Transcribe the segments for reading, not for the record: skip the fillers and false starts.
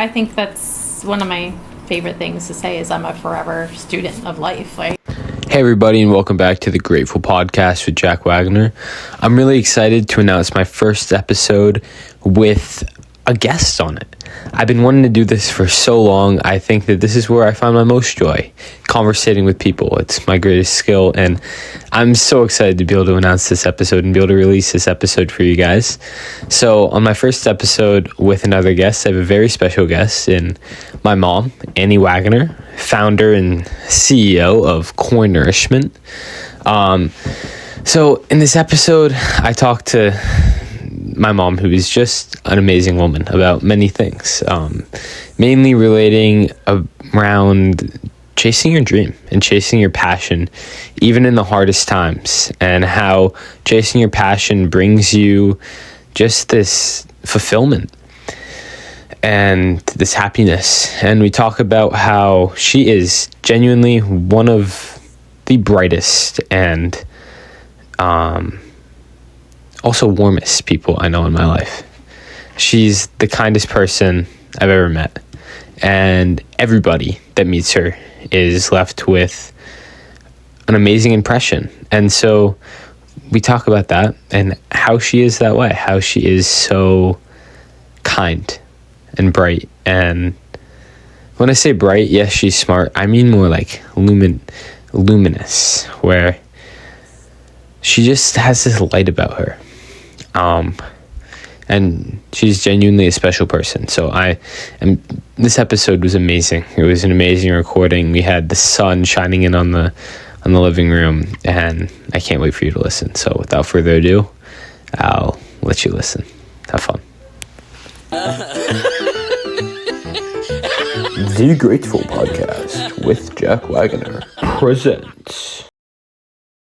I think that's one of my favorite things to say is I'm a forever student of life. Like, hey everybody, and welcome back to the Grateful Podcast with Jack Wagoner. I'm really excited to announce my first episode with a guest on it. I've been wanting to do this for so long. I think that this is where I find my most joy, conversating with people. It's my greatest skill, and I'm so excited to be able to announce this episode and be able to release this episode for you guys. So on my first episode with another guest, I have a very special guest in my mom, Annie Wagoner, founder and CEO of Corenourishment. So in this episode, I talked to my mom, who is just an amazing woman, about many things, mainly relating around chasing your dream and chasing your passion, even in the hardest times, and how chasing your passion brings you just this fulfillment and this happiness. And we talk about how she is genuinely one of the brightest and also warmest people I know in my life. She's the kindest person I've ever met, and everybody that meets her is left with an amazing impression. And so we talk about that and how she is that way, how she is so kind and bright. And when I say bright, yes, she's smart. I mean more like luminous, where she just has this light about her. And she's genuinely a special person. So this episode was amazing. It was an amazing recording. We had the sun shining in on the living room, and I can't wait for you to listen. So without further ado, I'll let you listen. Have fun. The Grateful Podcast with Jack Wagoner presents.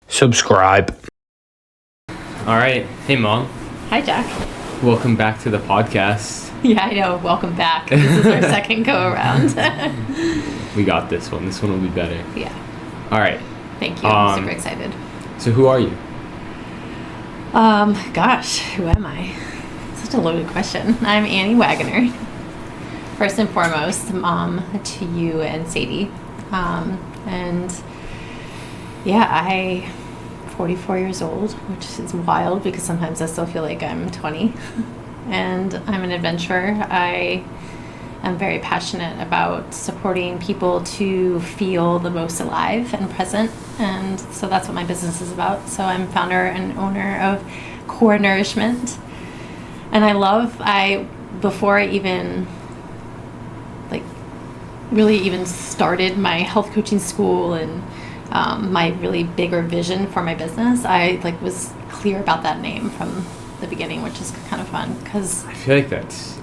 Subscribe. All right. Hey, Mom. hi, Jack. Welcome back to the podcast. Yeah, I know. Welcome back. This is our second go around. We got this one. This one will be better. Yeah. All right. Thank you. I'm super excited. So who are you? Gosh, who am I? Such a loaded question. I'm Annie Wagoner. First and foremost, mom to you and Sadie. And yeah, I'm 44 years old, which is wild because sometimes I still feel like I'm 20. And I'm an adventurer. I am very passionate about supporting people to feel the most alive and present. And so that's what my business is about. So I'm founder and owner of Corenourishment. And before I even really even started my health coaching school and my really bigger vision for my business, I was clear about that name from the beginning, which is kind of fun because I feel like that's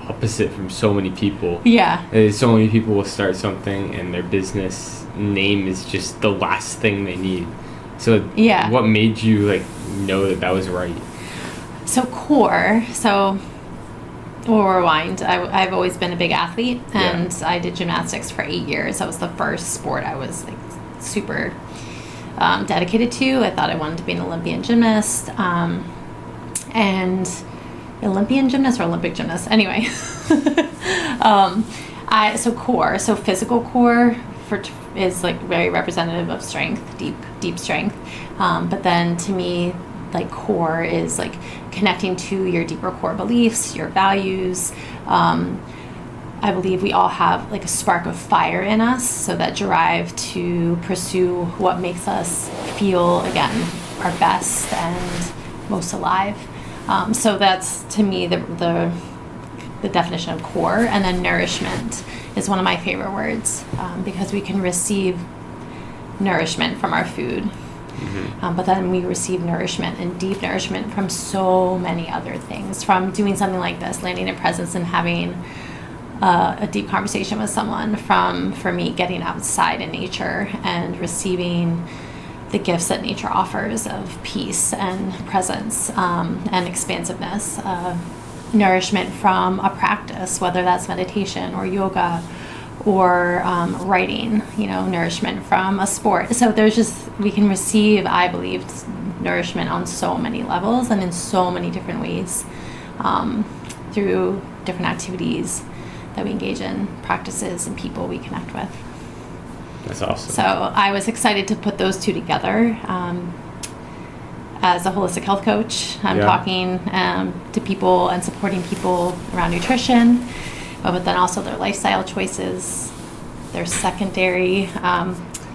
opposite from so many people. Yeah. So many people will start something and their business name is just the last thing they need. So yeah. What made you know that was right? So we'll rewind. I've always been a big athlete, and I did gymnastics for 8 years. That was the first sport I was super dedicated to. I thought I wanted to be an Olympian gymnast, and Olympian gymnast or Olympic gymnast. Anyway, so physical core is very representative of strength, deep strength. But then to me, core is connecting to your deeper core beliefs, your values. I believe we all have a spark of fire in us, so that drive to pursue what makes us feel, again, our best and most alive. So that's, to me, the definition of core. And then nourishment is one of my favorite words, because we can receive nourishment from our food. Mm-hmm. But then we receive nourishment and deep nourishment from so many other things, from doing something like this, landing in presence and having a deep conversation with someone, for me, getting outside in nature and receiving the gifts that nature offers of peace and presence, and expansiveness, nourishment from a practice, whether that's meditation or yoga or writing, nourishment from a sport. So we can receive, I believe, nourishment on so many levels and in so many different ways, through different activities that we engage in, practices, and people we connect with. That's awesome. So I was excited to put those two together. As a holistic health coach, I'm talking to people and supporting people around nutrition, but then also their lifestyle choices, their secondary.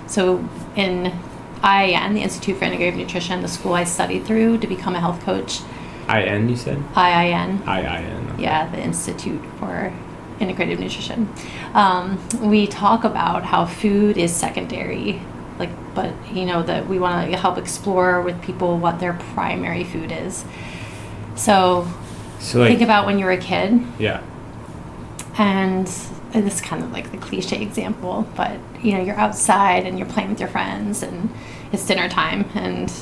So in IIN, the Institute for Integrative Nutrition, the school I studied through to become a health coach. IN, you said? IIN. IIN. Okay. Yeah, the Institute for Integrative Nutrition. We talk about how food is secondary, but that we want to help explore with people what their primary food is. So think about when you were a kid. Yeah. And this is kind of like the cliche example, but you're outside and you're playing with your friends and it's dinner time and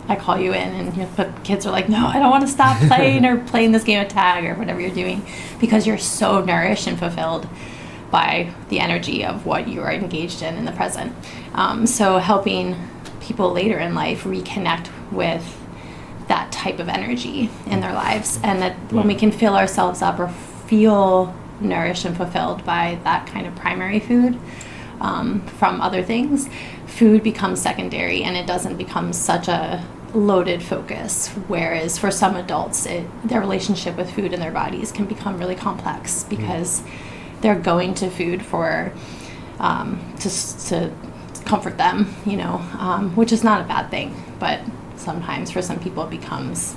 I call you in and the kids are like, no, I don't want to stop playing or playing this game of tag or whatever you're doing, because you're so nourished and fulfilled by the energy of what you are engaged in the present. So helping people later in life reconnect with that type of energy in their lives, and that when we can fill ourselves up or feel nourished and fulfilled by that kind of primary food from other things, food becomes secondary and it doesn't become such a loaded focus. Whereas for some adults, their relationship with food in their bodies can become really complex because they're going to food for to comfort them, which is not a bad thing. But sometimes for some people it becomes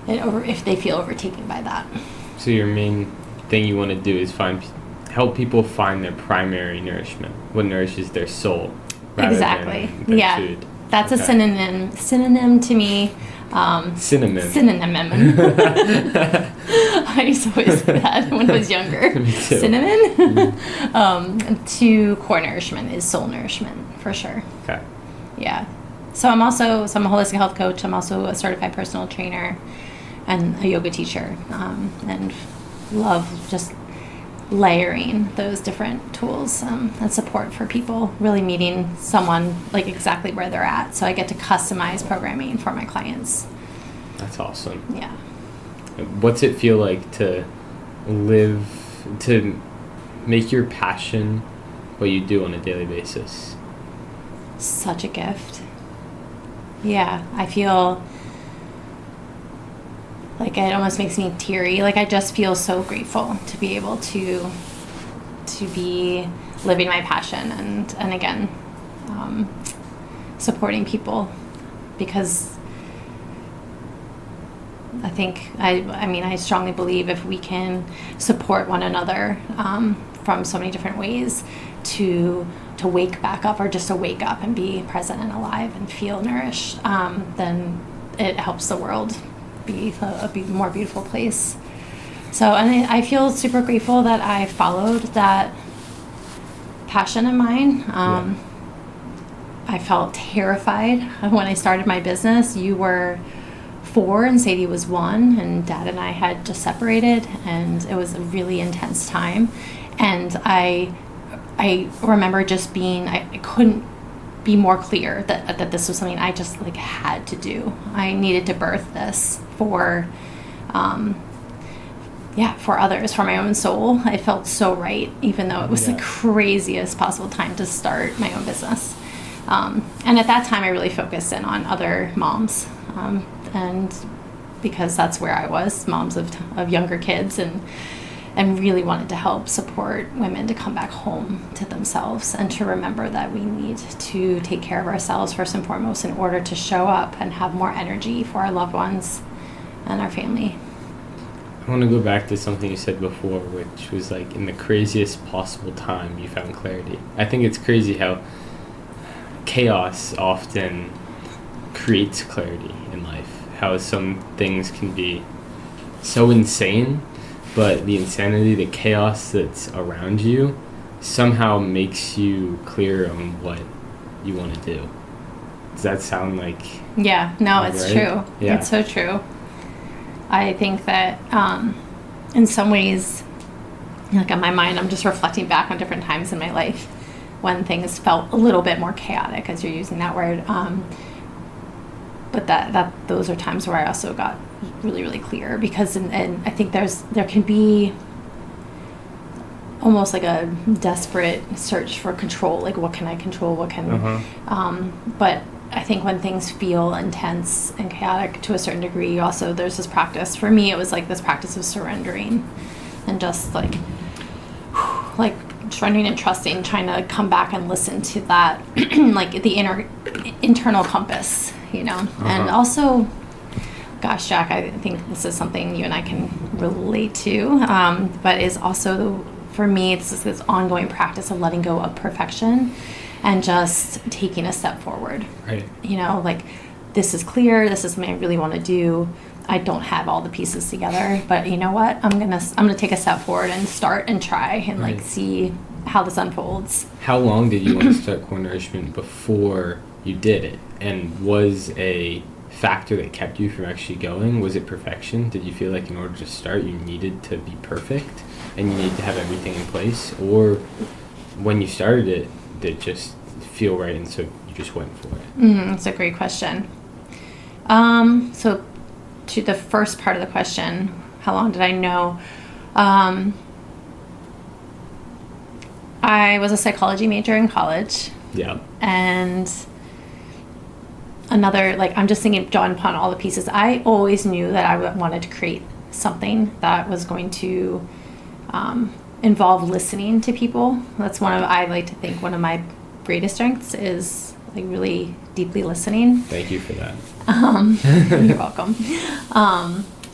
if they feel overtaken by that. So your main thing you want to do is help people find their primary nourishment, what nourishes their soul, rather exactly. than their food. That's a synonym to me. Synonym. I used to always say that when I was younger. Me too. Cinnamon. To core nourishment is soul nourishment for sure. Okay. Yeah. So I'm a holistic health coach. I'm also a certified personal trainer and a yoga teacher, and love just layering those different tools and support for people, really meeting someone like exactly where they're at. So I get to customize programming for my clients. That's awesome. Yeah. What's it feel like to make your passion what you do on a daily basis? Such a gift. Yeah, I feel like it almost makes me teary. Like I just feel so grateful to be able to be living my passion and again, supporting people, because I think I strongly believe if we can support one another from so many different ways to wake back up, or just to wake up and be present and alive and feel nourished, then it helps the world be a more beautiful place. So, and I feel super grateful that I followed that passion of mine. I felt terrified when I started my business. You were 4 and Sadie was 1, and Dad and I had just separated, and it was a really intense time. And I remember just I couldn't be more clear that this was something I just had to do. I needed to birth this for others, for my own soul. It felt so right, even though it was the craziest possible time to start my own business. And at that time, I really focused in on other moms, and because that's where I was, moms of younger kids, and really wanted to help support women to come back home to themselves and to remember that we need to take care of ourselves first and foremost in order to show up and have more energy for our loved ones and our family. I want to go back to something you said before, which was in the craziest possible time you found clarity. I think it's crazy how chaos often creates clarity in life, how some things can be so insane, but the insanity, the chaos that's around you somehow makes you clear on what you want to do. Does that sound like... Yeah, no, it's right? True. Yeah. It's so true. I think that in some ways, in my mind, I'm just reflecting back on different times in my life when things felt a little bit more chaotic, as you're using that word. But that those are times where I also got really, really clear, because and I think there can be almost like a desperate search for control. Like, what can I control? What can, but I think when things feel intense and chaotic to a certain degree, also there's this practice. For me, it was like this practice of surrendering and just like surrendering and trusting, trying to come back and listen to that, like the internal compass, you know. And also, gosh, Jack, I think this is something you and I can relate to, but is also, for me, it's this ongoing practice of letting go of perfection and just taking a step forward. Right. You know, like, this is clear, this is something I really want to do. I don't have all the pieces together, but you know what? I'm gonna take a step forward and start and try and like see how this unfolds. How long did you want to start Corenourishment before you did it? And was a factor that kept you from actually going, was it perfection? Did you feel like in order to start you needed to be perfect and you needed to have everything in place? Or when you started it, did it just feel right and so you just went for it? That's a great question. So to the first part of the question, how long did I know? I was a psychology major in college. Yeah. And another, like, I'm just thinking, drawing upon all the pieces. I always knew that I wanted to create something that was going to involve listening to people. That's I like to think one of my greatest strengths is like really deeply listening. Thank you for that. You're welcome.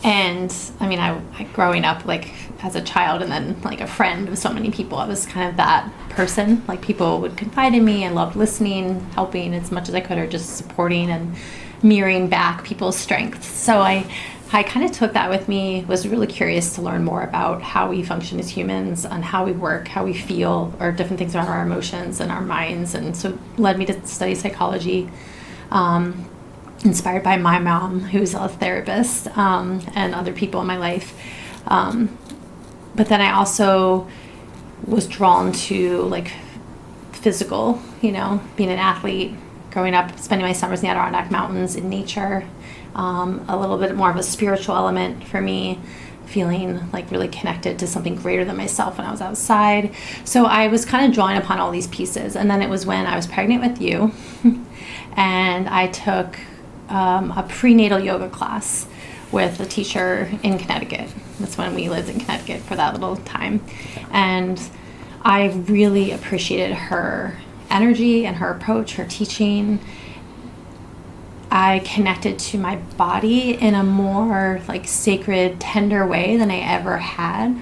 And I mean, I growing up like as a child and then like a friend of so many people, I was kind of that person. Like, people would confide in me. I loved listening, helping as much as I could, or just supporting and mirroring back people's strengths. So I kind of took that with me, was really curious to learn more about how we function as humans and how we work, how we feel, or different things around our emotions and our minds. And so led me to study psychology, inspired by my mom, who's a therapist, and other people in my life. But then I also was drawn to like physical, you know, being an athlete, growing up, spending my summers in the Adirondack Mountains in nature, a little bit more of a spiritual element for me, feeling like really connected to something greater than myself when I was outside. So I was kind of drawing upon all these pieces. And then it was when I was pregnant with you and I took a prenatal yoga class with a teacher in Connecticut. That's when we lived in Connecticut for that little time. And I really appreciated her energy and her approach, her teaching. I connected to my body in a more like sacred, tender way than I ever had.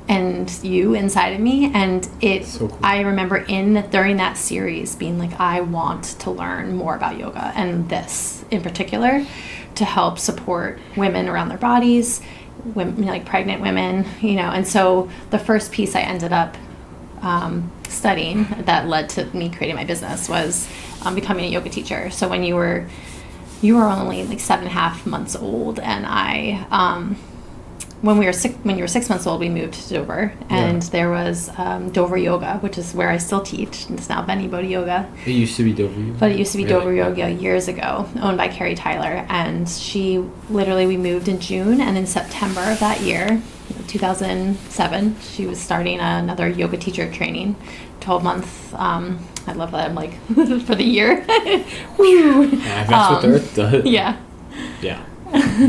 And you inside of me. And So cool. I remember during that series being like, I want to learn more about yoga, and this in particular, to help support women around their bodies, women, like pregnant women, you know. And so the first piece I ended up studying that led to me creating my business was becoming a yoga teacher. So when you were only like 7.5 months old, and when you were 6 months old, we moved to Dover, and there was Dover Yoga, which is where I still teach. It's now Benny Bodhi Yoga. It used to be Dover Yoga? But it used to be Really? Dover Yoga years ago, owned by Carrie Tyler. And we moved in June, and in September of that year, 2007, she was starting another yoga teacher training, 12-month. I love that. I'm like, for the year. Woo. Yeah, that's what the earth does. Yeah. Yeah.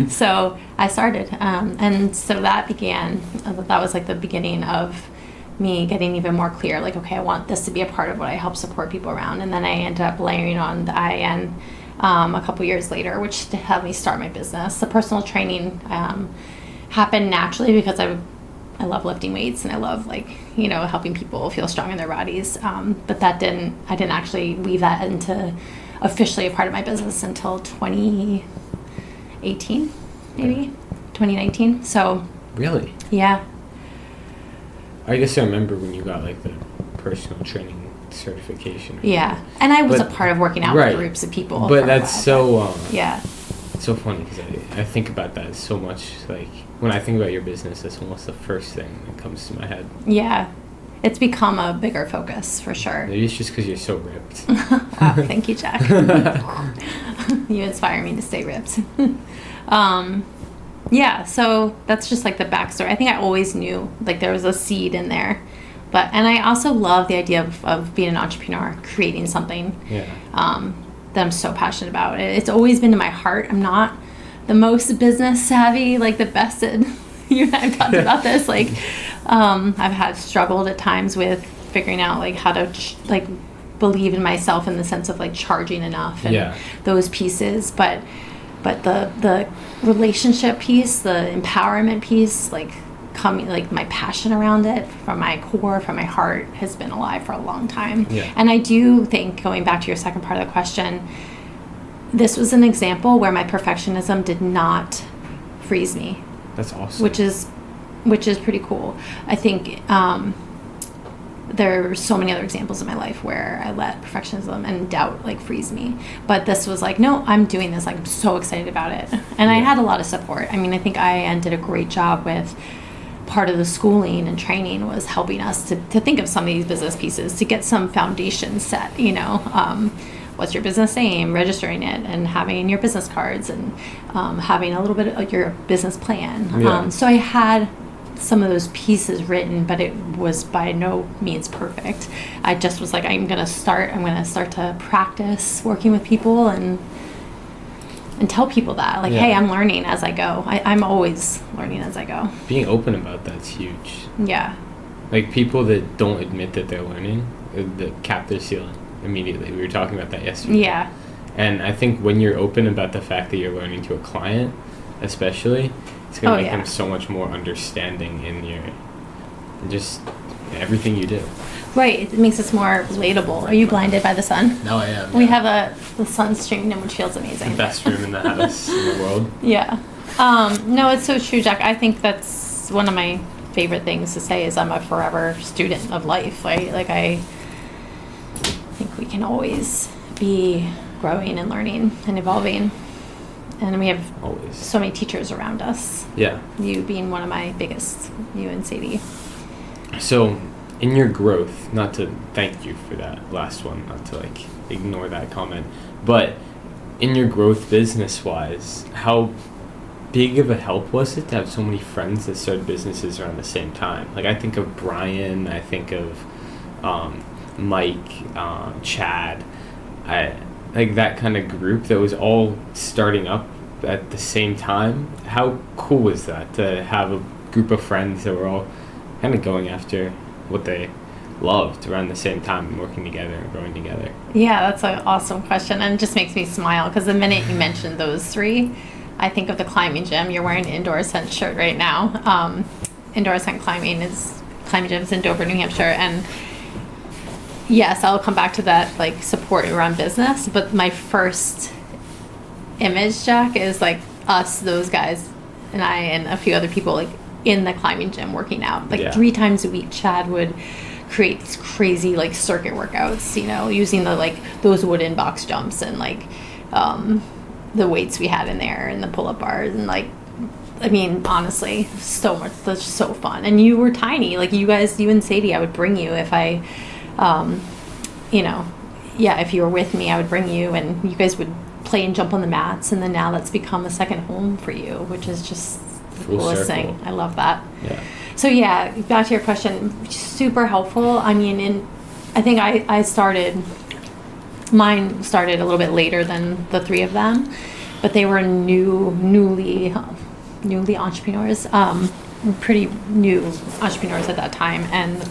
So I started, and so that began. That was like the beginning of me getting even more clear. Like, okay, I want this to be a part of what I help support people around. And then I ended up layering on the IN a couple years later, which to help me start my business. The personal training happened naturally because I love lifting weights, and I love helping people feel strong in their bodies. But I didn't actually weave that into officially a part of my business until 2018, maybe 2019. So Really? yeah. I guess I remember when you got like the personal training certification. Yeah, and I was But- a part of working out right. with groups of people. But for a that's while. so Yeah. so funny because I think about that so much. Like when I think about your business, that's almost the first thing that comes to my head. Yeah. It's become a bigger focus for sure. Maybe it's just because you're so ripped. Wow, thank you, Jack. You inspire me to stay ripped. Yeah, so that's just like the backstory. I think I always knew like there was a seed in there. And I also love the idea of being an entrepreneur, creating something that I'm so passionate about. It's always been in my heart. I'm not the most business savvy, like the best at, you and I have talked about this, like I've struggled at times with figuring out like how to like believe in myself in the sense of like charging enough and those pieces. But the relationship piece, the empowerment piece, like coming, like my passion around it from my core, from my heart, has been alive for a long time. And I do think, going back to your second part of the question, this was an example where my perfectionism did not freeze me. That's awesome. Which is pretty cool. I think there are so many other examples in my life where I let perfectionism and doubt like freeze me. But this was like, no, I'm doing this. Like, I'm so excited about it. And I had a lot of support. I mean, I think IIN did a great job with part of the schooling and training was helping us to think of some of these business pieces, to get some foundation set, you know, what's your business name, registering it, and having your business cards, and having a little bit of your business plan. So I had some of those pieces written, but it was by no means perfect. I just was like, I'm going to start to practice working with people and tell people that, like, hey, I'm learning as I go. I'm always learning as I go. Being open about that's huge. Yeah. Like, people that don't admit that they're learning, that cap their ceiling immediately. We were talking about that yesterday. Yeah. And I think when you're open about the fact that you're learning to a client, especially, it's going to make them so much more understanding in your, just everything you do. Right. It makes us more relatable. Are you blinded by the sun? No, I am. We have the sun streaming in, which feels amazing. The best room in the house in the world. Yeah. No, it's so true, Jack. I think that's one of my favorite things to say is I'm a forever student of life, right? Like, I think we can always be growing and learning and evolving. And we have so many teachers around us. Yeah. You being one of my biggest, you and Sadie. So, in your growth, not to thank you for that last one, not to like ignore that comment, but in your growth business-wise, how big of a help was it to have so many friends that started businesses around the same time? Like, I think of Brian, I think of Mike, Chad, like that kind of group that was all starting up at the same time. How cool was that to have a group of friends that were all kind of going after what they loved around the same time and working together and growing together? Yeah, that's an awesome question, and it just makes me smile because the minute you mentioned those three, I think of the climbing gym. You're wearing an Indoor Ascent shirt right now. Indoor Ascent climbing gym's in Dover, New Hampshire, and yes, I'll come back to that, like, support around business, but my first image, Jack, is like us, those guys, and I and a few other people, like, in the climbing gym working out. Like, 3 times a week, Chad would create these crazy, like, circuit workouts, you know, using the, like, those wooden box jumps and, like, the weights we had in there and the pull-up bars and, like, I mean, honestly, so much. That's just so fun. And you were tiny. Like, you and Sadie, I would bring you if I... if you were with me, I would bring you, and you guys would play and jump on the mats, and then now that's become a second home for you, which is just the coolest thing. I love that. Yeah. So yeah, back to your question, super helpful. I mean, I think mine started a little bit later than the 3 of them, but they were newly entrepreneurs, pretty new entrepreneurs at that time, and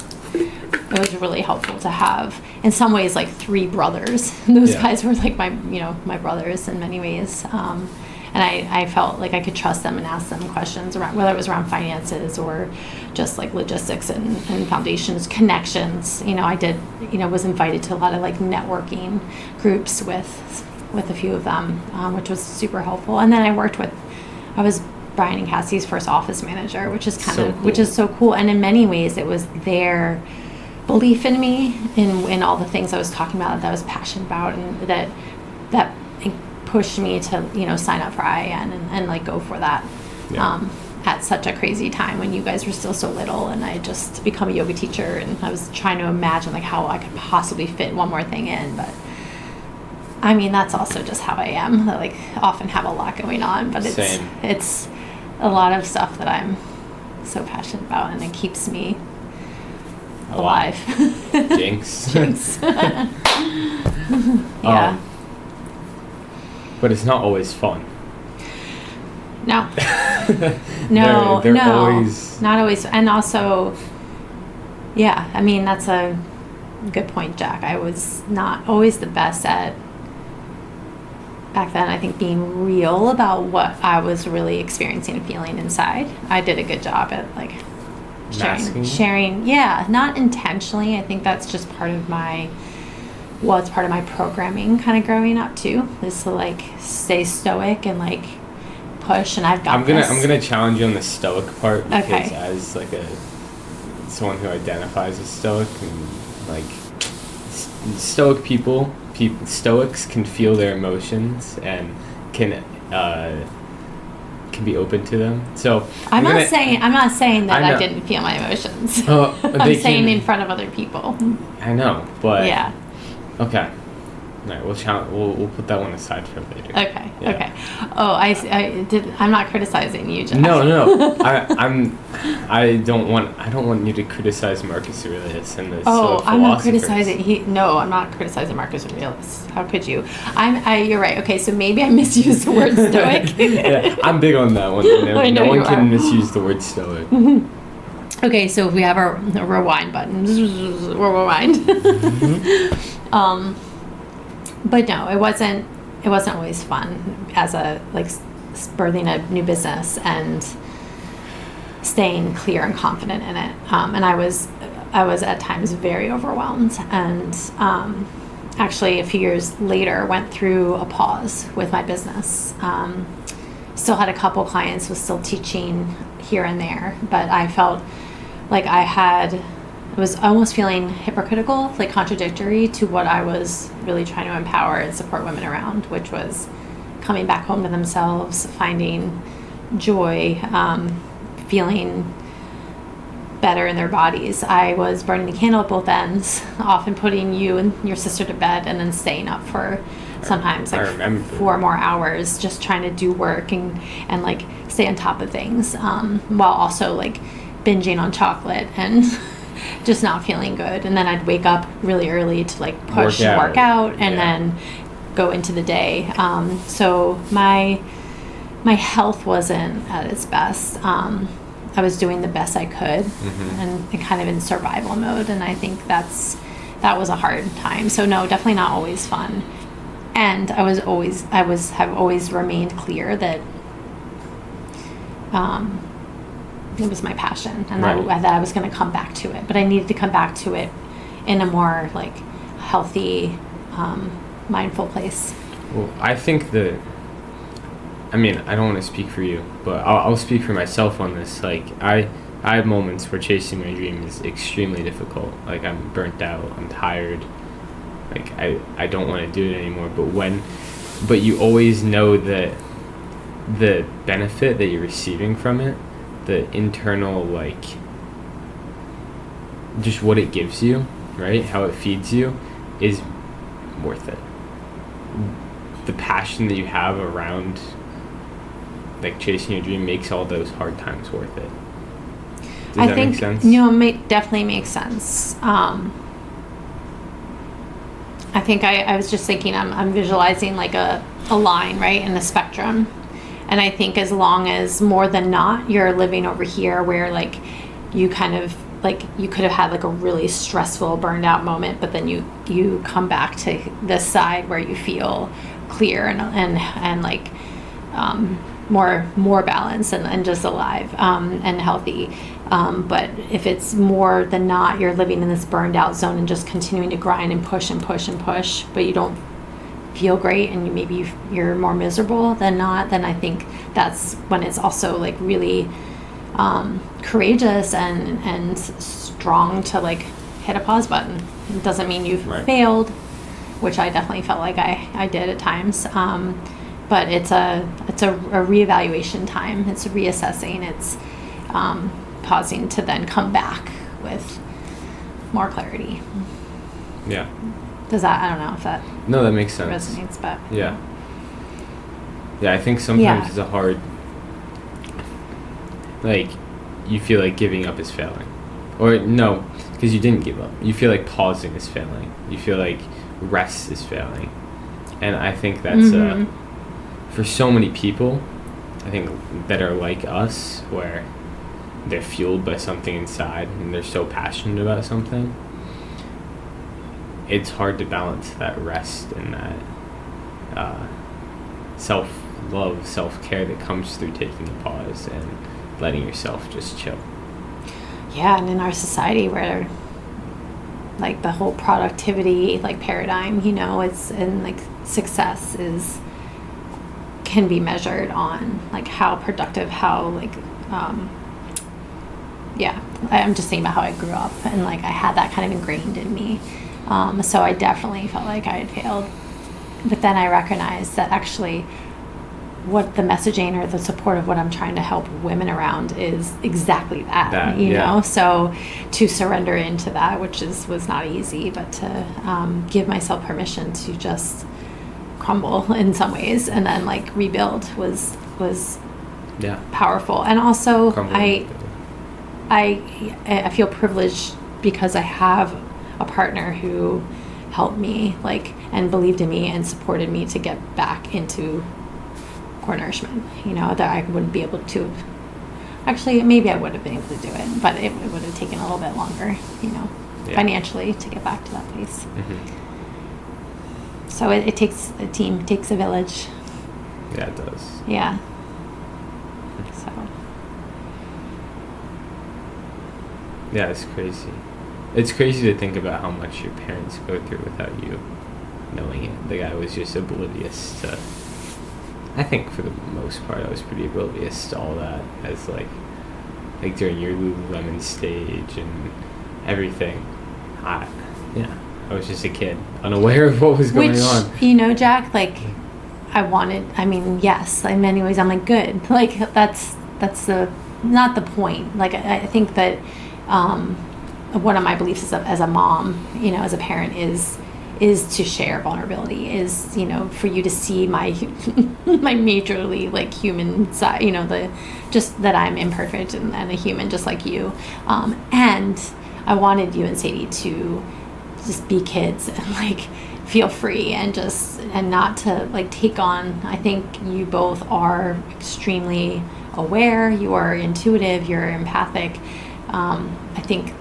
it was really helpful to have, in some ways, like 3 brothers. Those guys were like my brothers in many ways. And I felt like I could trust them and ask them questions around, whether it was around finances or just like logistics and foundations, connections. You know, I did, was invited to a lot of like networking groups with a few of them, which was super helpful. And then I was Brian and Cassie's first office manager, which is which is so cool. And in many ways, it was their belief in me, in all the things I was talking about that I was passionate about, and that pushed me to sign up for IIN and like go for that at such a crazy time when you guys were still so little, and I had just become a yoga teacher, and I was trying to imagine like how I could possibly fit one more thing in. But I mean, that's also just how I am. I like often have a lot going on, but it's a lot of stuff that I'm so passionate about, and it keeps me alive. Jinx. Jinx. Yeah. But it's not always fun. No. No, they're no. always... Not always. And also, yeah, I mean, that's a good point, Jack. I was not always the best at, back then, I think, being real about what I was really experiencing and feeling inside. I did a good job at, like, sharing. Yeah, not intentionally. I think that's just part of my, well, it's part of my programming kind of growing up, too, is to, like, stay stoic and, like, push, and I'm gonna challenge you on the stoic part, because Okay. as like someone who identifies as stoic, and like stoic people, stoics can feel their emotions and can be open to them. So I'm not saying that I I know. didn't feel my emotions. They I'm saying can- in front of other people. I know, but Yeah. okay. All right, we'll put that one aside for later. Okay. Yeah. Okay. Oh, I did. I'm not criticizing you, Jack. No. I don't want you to criticize Marcus Aurelius and the Oh, Stoic I'm not philosophers. criticizing. I'm not criticizing Marcus Aurelius. How could you? You're right. Okay, so maybe I misused the word stoic. Yeah, I'm big on that one. I know No one you can are. misuse the word stoic. Okay, so if we have a rewind button, we'll rewind. But no, it wasn't always fun as a, like, birthing a new business and staying clear and confident in it. And I was at times very overwhelmed, and actually a few years later went through a pause with my business. Still had a couple clients, was still teaching here and there, but I felt like I was almost feeling hypocritical, like contradictory to what I was really trying to empower and support women around, which was coming back home to themselves, finding joy, feeling better in their bodies. I was burning the candle at both ends, often putting you and your sister to bed and then staying up for sometimes I like remember. 4 more hours, just trying to do work and like stay on top of things, while also like binging on chocolate and just not feeling good. And then I'd wake up really early to like push work out and then go into the day. So my health wasn't at its best. I was doing the best I could, and kind of in survival mode. And I think that was a hard time. So no, definitely not always fun. And have always remained clear that it was my passion, and that I was going to come back to it. But I needed to come back to it in a more like healthy, mindful place. Well, I think that, I mean, I don't want to speak for you, but I'll speak for myself on this. Like, I have moments where chasing my dream is extremely difficult. Like, I'm burnt out, I'm tired, like, I don't want to do it anymore. But you always know that the benefit that you're receiving from it, the internal, like, just what it gives you, right? How it feeds you is worth it. The passion that you have around, like, chasing your dream makes all those hard times worth it. Does that make sense? It definitely makes sense. I think I was just thinking, I'm visualizing like a line, right, in the spectrum. And I think as long as more than not you're living over here where like you kind of like you could have had like a really stressful burned out moment, but then you come back to this side where you feel clear and like more balanced and just alive and healthy. But if it's more than not you're living in this burned out zone and just continuing to grind and push and push and push, but you don't feel great and maybe you're more miserable than not, then I think that's when it's also like really courageous and strong to like hit a pause button. It doesn't mean you've failed, which I definitely felt like I did at times, but it's a reevaluation time. It's reassessing. It's pausing to then come back with more clarity. Yeah. Does that, I don't know if that No, that makes sense. resonates, but Yeah, I think sometimes it's a hard, like you feel like giving up is failing, or no, because you didn't give up. You feel like pausing is failing. You feel like rest is failing, and I think that's for so many people, I think that are like us, where they're fueled by something inside and they're so passionate about something. It's hard to balance that rest and that self-love, self-care that comes through taking a pause and letting yourself just chill. Yeah, and in our society where like the whole productivity like paradigm, you know, it's and like success can be measured on like how productive, how like I'm just thinking about how I grew up, and like I had that kind of ingrained in me. So I definitely felt like I had failed. But then I recognized that actually what the messaging or the support of what I'm trying to help women around is exactly that you know? So to surrender into that, which was not easy, but to give myself permission to just crumble in some ways and then like rebuild was powerful. And also I feel privileged because I have a partner who helped me like and believed in me and supported me to get back into Corenourishment, you know, that I wouldn't be able to actually, maybe I would have been able to do it, but it would have taken a little bit longer, you know, financially to get back to that place. So it takes a team, it takes a village. Yeah, it does. Yeah. So yeah, it's crazy. It's crazy to think about how much your parents go through without you knowing it. The guy was just oblivious to, I think for the most part, I was pretty oblivious to all that as like during your Lululemon stage and everything. I was just a kid, unaware of what was going on. You know, Jack, like yes, in many ways I'm like, good. Like that's not the point. Like I think that one of my beliefs is as a mom, you know, as a parent is to share vulnerability, is, you know, for you to see my my majorly like human side, you know, just that I'm imperfect and a human just like you. And I wanted you and Sadie to just be kids and like feel free and not to like take on. I think you both are extremely aware, you are intuitive, you're empathic. I think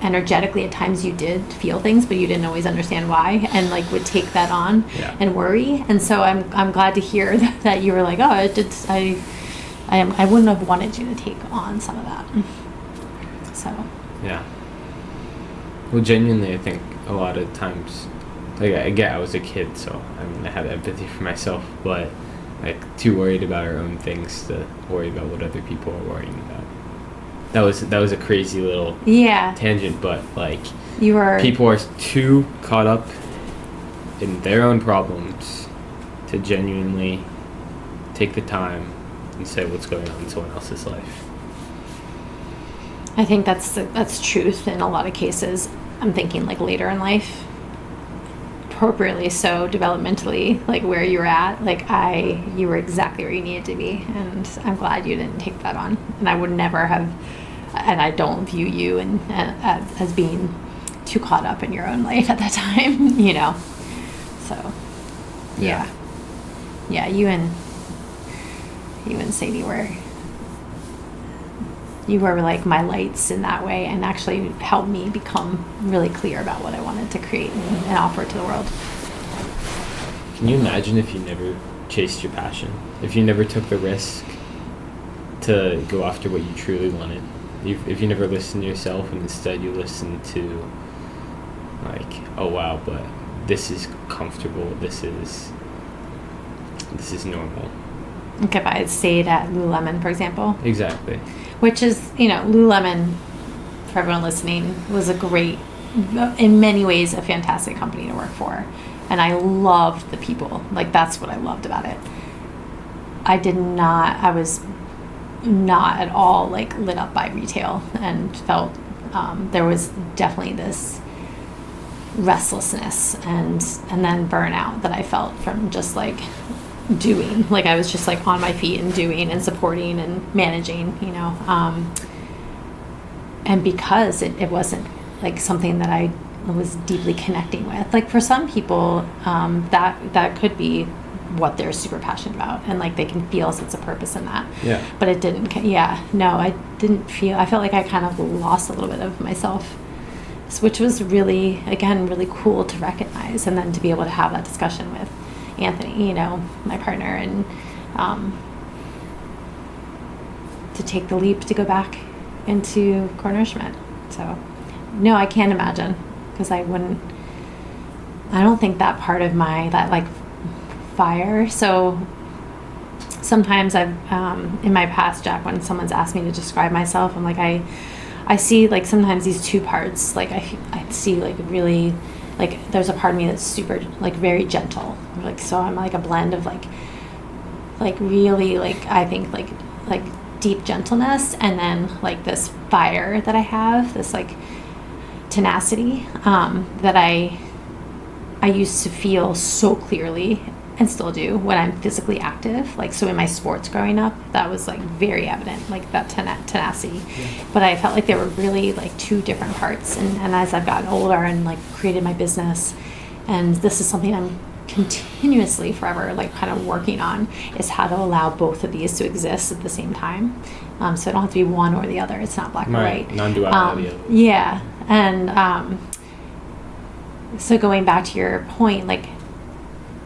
energetically at times you did feel things, but you didn't always understand why, and like would take that on and worry. And so I'm glad to hear that you were like, oh, I wouldn't have wanted you to take on some of that. So yeah. Well, genuinely, I think a lot of times, like I was a kid, so I mean I had empathy for myself, but like too worried about our own things to worry about what other people are worrying about. That was a crazy little tangent, but like people are too caught up in their own problems to genuinely take the time and say what's going on in someone else's life. I think that's truth in a lot of cases. I'm thinking like later in life, appropriately so, developmentally, like where you're at, like you were exactly where you needed to be, and I'm glad you didn't take that on. And I would never have, and I don't view you as being too caught up in your own life at that time, you know. So yeah, you and Sadie you were like my lights in that way, and actually helped me become really clear about what I wanted to create and offer to the world. Can you imagine if you never chased your passion? If you never took the risk to go after what you truly wanted? If you never listened to yourself and instead you listened to like, oh wow, but this is comfortable, this is normal. Like if I had stayed at Lululemon, for example. Exactly. Which is, you know, Lululemon, for everyone listening, was a great, in many ways, a fantastic company to work for. And I loved the people. Like, that's what I loved about it. I was not at all, like, lit up by retail and felt there was definitely this restlessness and then burnout that I felt from just, like, doing. Like I was just like on my feet and doing and supporting and managing, and because it wasn't like something that I was deeply connecting with. Like for some people, that could be what they're super passionate about, and like they can feel a sense of purpose in that. Yeah. But it didn't. Yeah. No, I didn't feel. I felt like I kind of lost a little bit of myself, which was really, again, really cool to recognize, and then to be able to have that discussion with Anthony, my partner, and to take the leap to go back into Corenourishment. So, no, I can't imagine, because I don't think that part of that like fire. So sometimes I've, in my past, Jack, when someone's asked me to describe myself, I'm like, I see like sometimes these two parts, like I see like really, like there's a part of me that's super, like very gentle. Like, so I'm like a blend of like really, like, I think like deep gentleness, and then like this fire that I have, this like tenacity, that I used to feel so clearly, and still do, when I'm physically active. Like, so in my sports growing up, that was like very evident, like that tenacity. Yeah. But I felt like there were really like two different parts. And as I've gotten older and like created my business, and this is something I'm continuously forever like kind of working on, is how to allow both of these to exist at the same time. So it don't have to be one or the other. It's not black or white. Non-duality. Yeah. And so going back to your point, like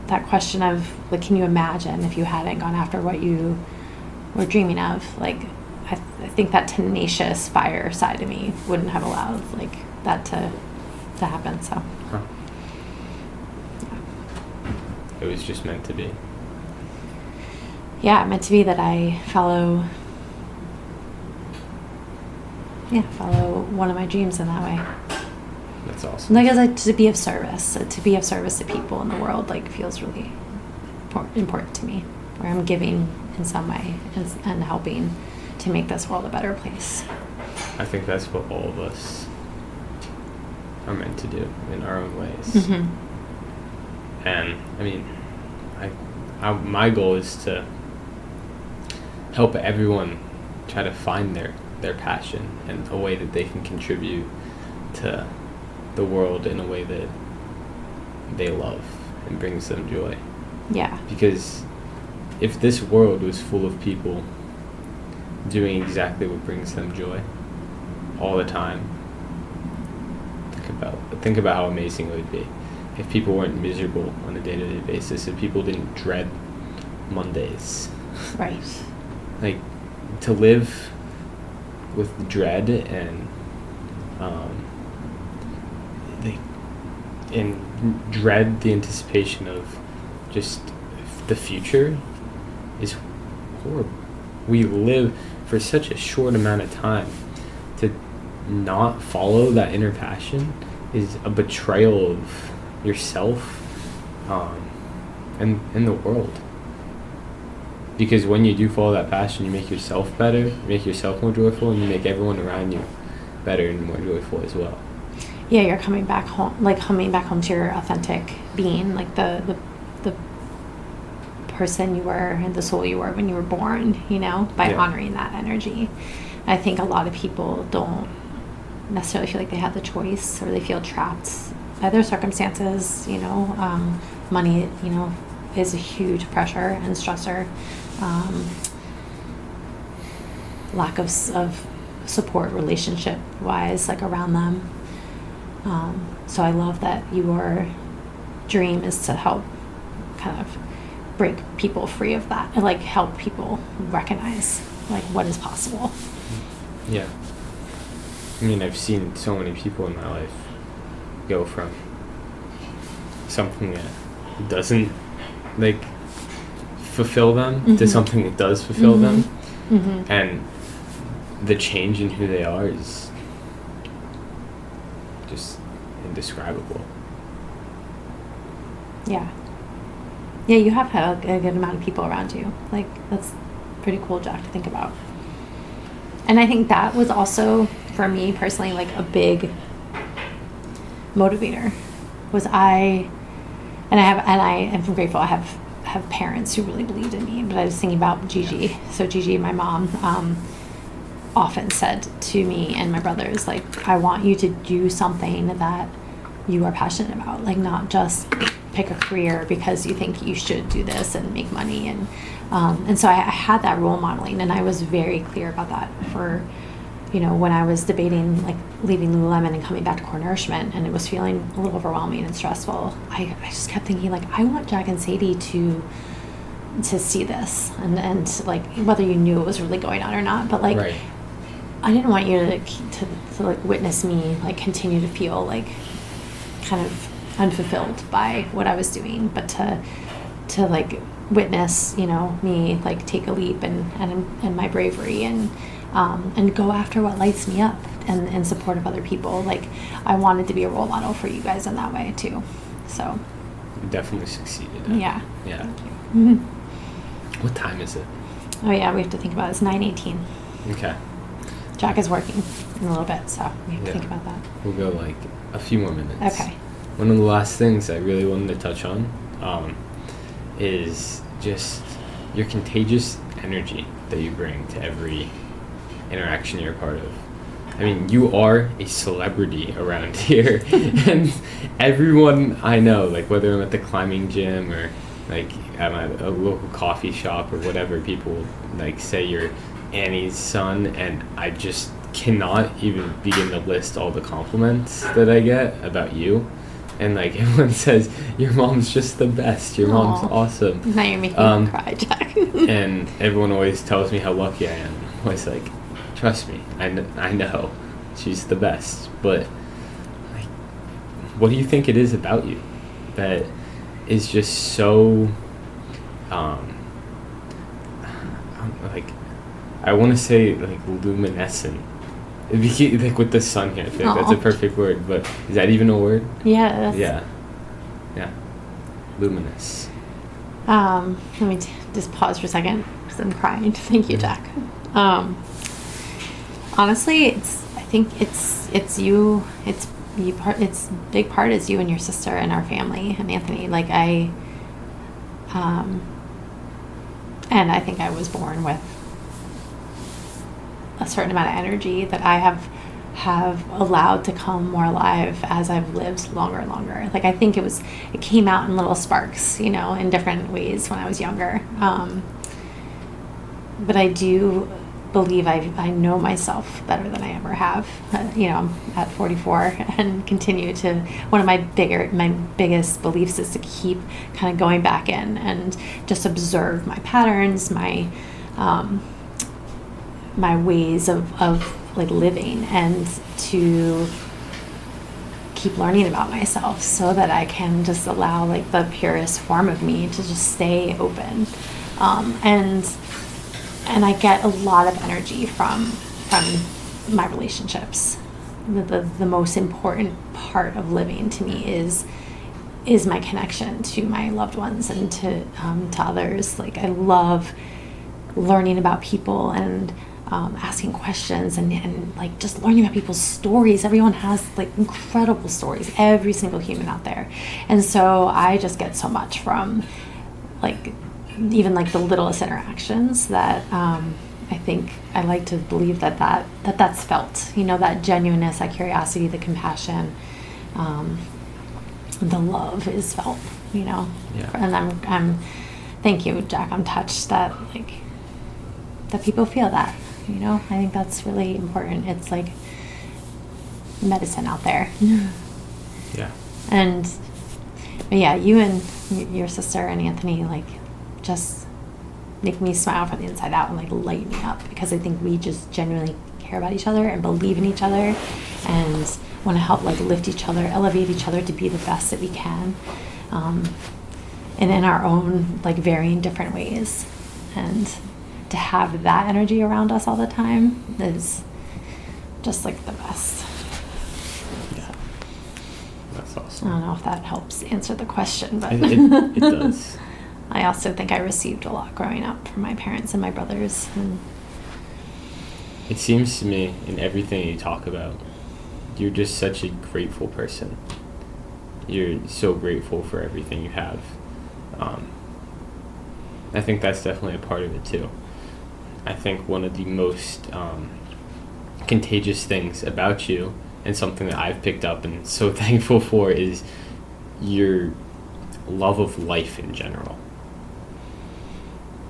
that question of like, can you imagine if you hadn't gone after what you were dreaming of? Like, I think that tenacious fire side of me wouldn't have allowed like that to happen. So huh. It was just meant to be. Yeah, meant to be that I follow one of my dreams in that way. That's awesome. Like, as to be of service to people in the world, like feels really important to me, where I'm giving in some way and helping to make this world a better place. I think that's what all of us are meant to do in our own ways. Mm-hmm. And I mean, my goal is to help everyone try to find their passion and a way that they can contribute to the world in a way that they love and brings them joy. Yeah. Because if this world was full of people doing exactly what brings them joy all the time, think about how amazing it would be. If people weren't miserable on a day-to-day basis, if people didn't dread Mondays. Right. Like, to live with dread and dread the anticipation of just the future is horrible. We live for such a short amount of time. To not follow that inner passion is a betrayal of yourself and the world. Because when you do follow that passion, you make yourself better, you make yourself more joyful, and you make everyone around you better and more joyful as well. Yeah, you're coming back home to your authentic being, like the person you were and the soul you were when you were born, by honoring that energy. I think a lot of people don't necessarily feel like they have the choice, or they feel trapped by their circumstances. Money, is a huge pressure and stressor. Lack of support relationship wise, like around them. So I love that your dream is to help kind of break people free of that, and like help people recognize like what is possible. Yeah. I mean, I've seen so many people in my life go from something that doesn't like fulfill them Mm-hmm. to something that does fulfill Mm-hmm. them. Mm-hmm. And the change in who they are is just indescribable. Yeah, you have had a good amount of people around you. Like, that's pretty cool, Jack, to think about. And I think that was also, for me personally, like a big motivator. I am grateful. I have have parents who really believed in me. But I was thinking about Gigi. So Gigi, my mom, often said to me and my brothers, like, I want you to do something that you are passionate about, like not just pick a career because you think you should do this and make money. And so I had that role modeling, and I was very clear about that for, when I was debating like leaving Lululemon and coming back to Corenourishment, and it was feeling a little overwhelming and stressful. I just kept thinking, like, I want Jack and Sadie to see this, and like whether you knew it was really going on or not, but like Right. I didn't want you to like witness me like continue to feel like kind of unfulfilled by what I was doing, but to like witness, me like take a leap and my bravery and go after what lights me up and in support of other people. Like, I wanted to be a role model for you guys in that way too. So You definitely succeeded. yeah. Yeah. Mm-hmm. What time is it? Oh yeah, we have to think about it. It's 9:18. Okay. Jack is working in a little bit, so we have to think about that. We'll go like a few more minutes. Okay. One of the last things I really wanted to touch on is just your contagious energy that you bring to every interaction you're a part of. I mean, you are a celebrity around here, and everyone I know, like whether I'm at the climbing gym or like I'm at a local coffee shop or whatever, people like say you're Annie's son, and I just cannot even begin to list all the compliments that I get about you. And like everyone says, your mom's just the best. Your mom's Aw. awesome. Now you're making me cry, Jack. And everyone always tells me how lucky I am. I'm always like, trust me, I know she's the best. But like, what do you think it is about you that is just so, like, I want to say like luminescent. Like with the sun here, I think that's a perfect word. But is that even a word? Yes. Yeah. Luminous. Let me just pause for a second because I'm crying. Thank you, Jack. Honestly, I think it's you. It's big part is you and your sister and our family and Anthony. Like and I think I was born with a certain amount of energy that I have allowed to come more alive as I've lived longer and longer. Like, I think it came out in little sparks, in different ways when I was younger. But I do believe I know myself better than I ever have. I'm at 44 and continue to, one of my biggest beliefs is to keep kind of going back in and just observe my patterns, my ways of like living, and to keep learning about myself so that I can just allow like the purest form of me to just stay open. And I get a lot of energy from my relationships. The most important part of living to me is my connection to my loved ones and to others. Like, I love learning about people and asking questions and like just learning about people's stories. Everyone has like incredible stories, every single human out there. And so I just get so much from like even like the littlest interactions that I think I like to believe that's felt, that genuineness, that curiosity, the compassion, the love is felt, Yeah. And I'm thank you, Jack. I'm touched that people feel that. I think that's really important. It's like medicine out there. Yeah. But yeah, you and your sister and Anthony like just make me smile from the inside out and like light me up, because I think we just genuinely care about each other and believe in each other and want to help like lift each other, elevate each other to be the best that we can, and in our own like varying different ways. And to have that energy around us all the time is just like the best. Yeah. That's I awesome. don't know if that helps answer the question, but It does. I also think I received a lot growing up from my parents and my brothers. And It seems to me in everything you talk about, you're just such a grateful person. You're so grateful for everything you have. I think that's definitely a part of it too. I think one of the most contagious things about you, and something that I've picked up and so thankful for, is your love of life in general.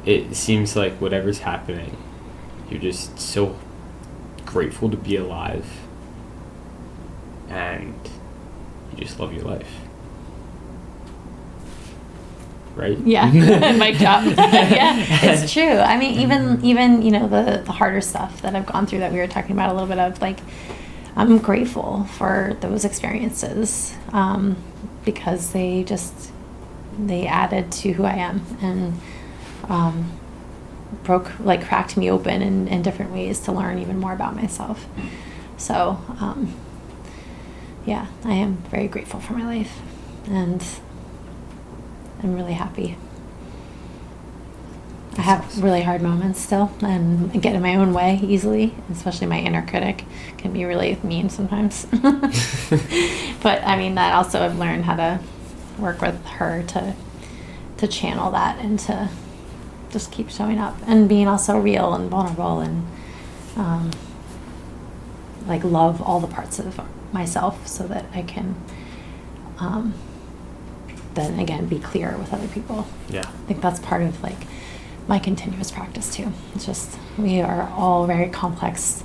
It seems like whatever's happening, you're just so grateful to be alive, and you just love your life. Right? Yeah. Mic drop. Yeah, it's true. I mean, even you know, the harder stuff that I've gone through that we were talking about a little bit of, like, I'm grateful for those experiences, because they added to who I am, and cracked me open in different ways to learn even more about myself. So yeah, I am very grateful for my life, and I'm really happy. I have really hard moments still, and I get in my own way easily, especially my inner critic can be really mean sometimes. But I mean, that also I've learned how to work with her to channel that and to just keep showing up and being also real and vulnerable, and like love all the parts of myself, so that I can then again be clear with other people. Yeah. I think that's part of like my continuous practice too. It's just, we are all very complex,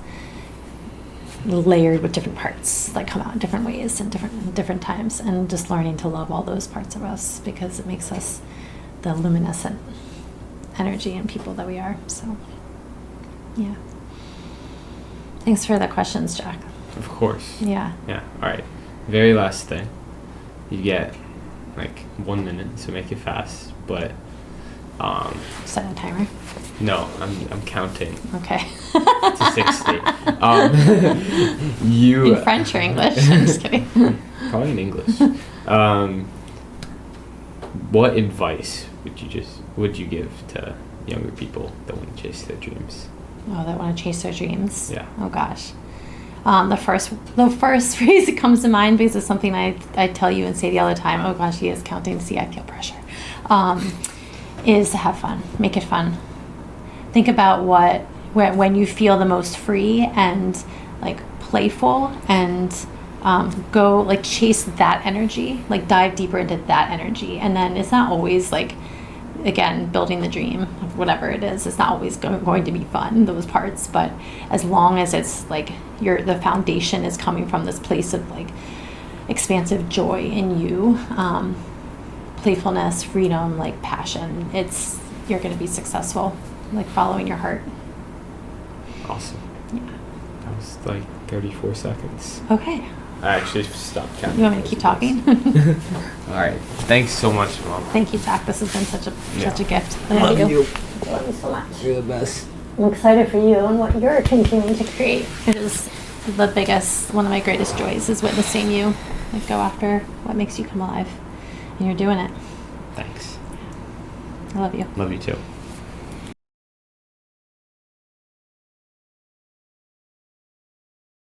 layered with different parts that come out in different ways and different times, and just learning to love all those parts of us, because it makes us the luminescent energy and people that we are. So yeah, thanks for the questions, Jack. Of course. Yeah. All right, very last thing, you get like 1 minute, so make it fast, but set a timer. no, I'm counting Okay. to 60. You In French or English? I'm just kidding. Probably in English. What advice would you give to younger people that want to chase their dreams? Oh, that want to chase their dreams? Yeah. Oh gosh. The first phrase that comes to mind, because it's something I tell you and say the other time. Oh gosh, he is counting. See, I feel pressure. Is to have fun. Make it fun. Think about when you feel the most free and like playful, and go like chase that energy. Like dive deeper into that energy, and then it's not always like, again, building the dream of whatever it is, it's not always going to be fun, those parts, but as long as it's like the foundation is coming from this place of like expansive joy in you, playfulness, freedom, like passion, you're going to be successful, like following your heart. Awesome. Yeah. That was like 34 seconds. Okay. I actually stopped counting. You want me to keep talking? All right. Thanks so much, Mom. Thank you, Jack. This has been such a gift. I Love you. Love you so much. You're the best. I'm excited for you and what you're continuing to create. It is one of my greatest joys is witnessing you like go after what makes you come alive. And you're doing it. Thanks. I love you. Love you too.